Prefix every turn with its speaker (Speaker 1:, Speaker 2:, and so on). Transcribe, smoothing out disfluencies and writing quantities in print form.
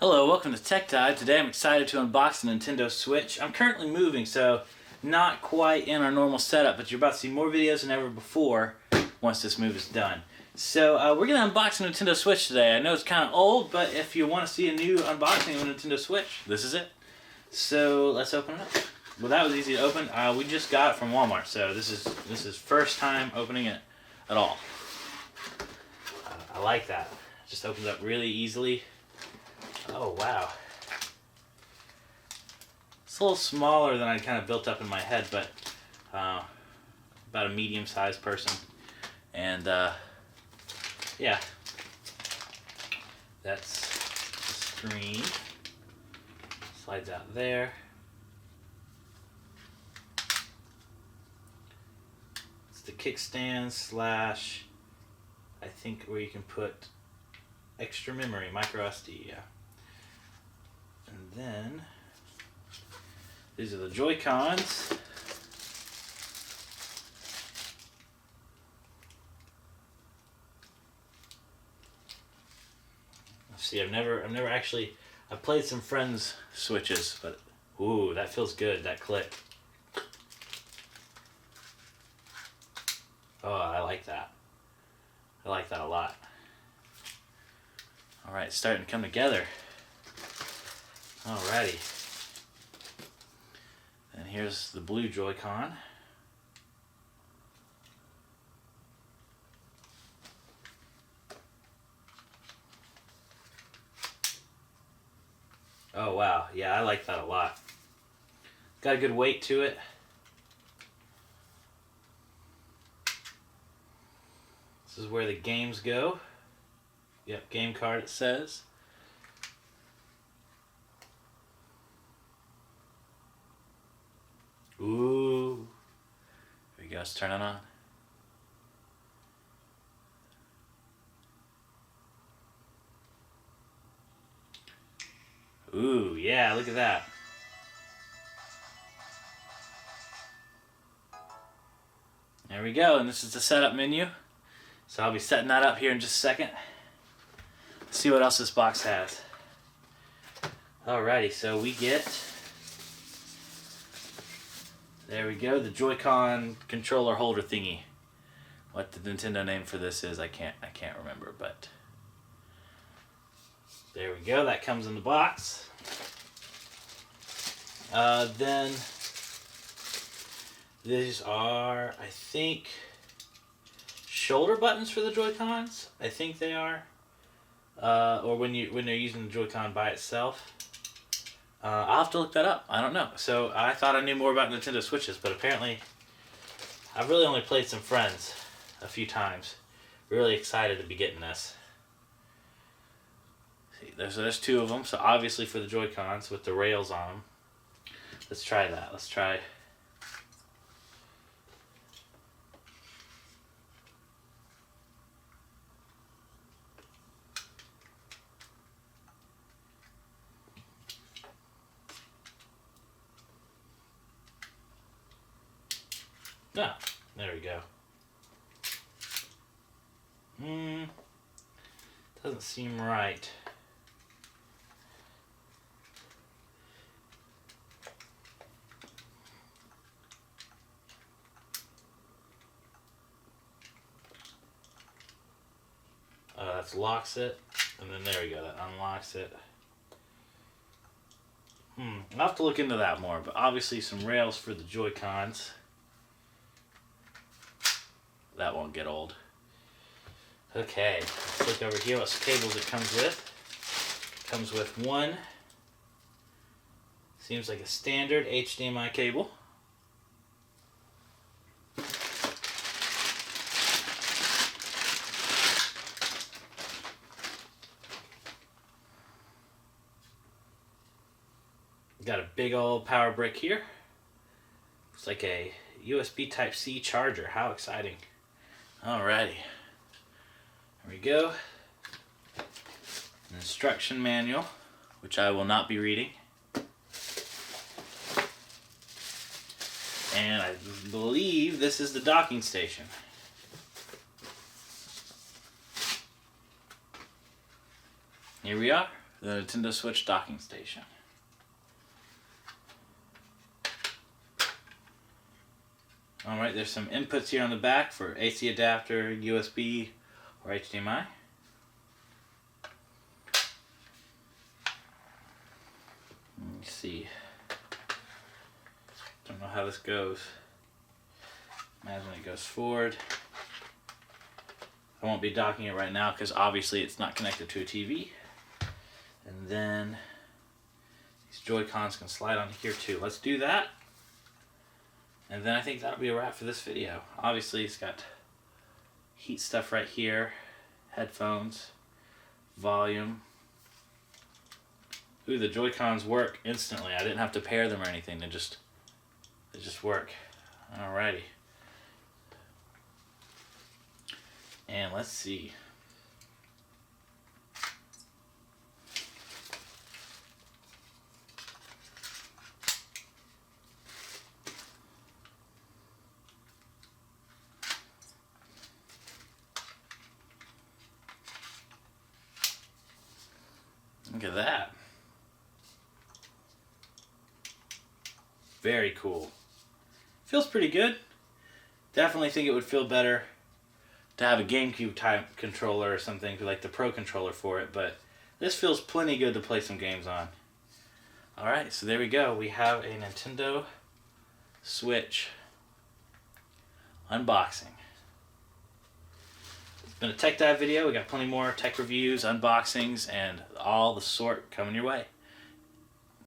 Speaker 1: Hello, welcome to Techdive. Today I'm excited to unbox the Nintendo Switch. I'm currently moving, so not quite in our normal setup, but you're about to see more videos than ever before once this move is done. So we're going to unbox a Nintendo Switch today. I know it's kind of old, but if you want to see a new unboxing of a Nintendo Switch, this is it. So let's open it up. Well, that was easy to open. We just got it from Walmart, so this is first time opening it at all. I like that. It just opens up really easily. Oh, wow. It's a little smaller than I kind of built up in my head, but about a medium-sized person. And, yeah. That's the screen. Slides out there. It's the kickstand slash, I think, where you can put extra memory, micro SD, yeah. And then, these are the Joy-Cons. Let's see, I've never actually, I've played some friends' Switches, but ooh, that feels good, that click. Oh, I like that. I like that a lot. Alright, it's starting to come together. Alrighty. And here's the blue Joy-Con. Oh wow, yeah, I like that a lot. Got a good weight to it. This is where the games go. Yep, game card it says. Ooh. There we go, let's turn it on. Ooh, yeah, look at that. There we go, and this is the setup menu. So I'll be setting that up here in just a second. Let's see what else this box has. Alrighty, so we get, there we go, the Joy-Con controller holder thingy. What the Nintendo name for this is, I can't remember, but there we go, that comes in the box. Then these are, I think, shoulder buttons for the Joy-Cons. I think they are. Or when they're using the Joy-Con by itself. I'll have to look that up. I don't know. So I thought I knew more about Nintendo Switches, but apparently I've really only played some friends a few times. Really excited to be getting this. See, there's two of them. So obviously for the Joy-Cons with the rails on them. Let's try that. Let's try. Ah, there we go. Doesn't seem right. That locks it, and then there we go, that unlocks it. I'll have to look into that more, but obviously some rails for the Joy-Cons. That won't get old. Okay, let's look over here what cables it comes with. It comes with one, seems like a standard HDMI cable. Got a big old power brick here. Looks like a USB Type-C charger. How exciting. Alrighty. There we go. An instruction manual, which I will not be reading. And I believe this is the docking station. Here we are. the Nintendo Switch docking station. Alright, there's some inputs here on the back for AC adapter, USB, or HDMI. Let me see. Don't know how this goes. Imagine it goes forward. I won't be docking it right now because obviously it's not connected to a TV. And then these Joy-Cons can slide onto here too. Let's do that. And then I think that'll be a wrap for this video. Obviously it's got heat stuff right here, headphones, volume. Ooh, the Joy-Cons work instantly. I didn't have to pair them or anything. They just work. Alrighty. And let's see. Look at that. Very cool. Feels pretty good. Definitely think it would feel better to have a GameCube type controller or something, like the Pro controller for it, but this feels plenty good to play some games on. Alright, so there we go. We have a Nintendo Switch unboxing. It's been a tech dive video. We got plenty more tech reviews, unboxings, and all the sort coming your way.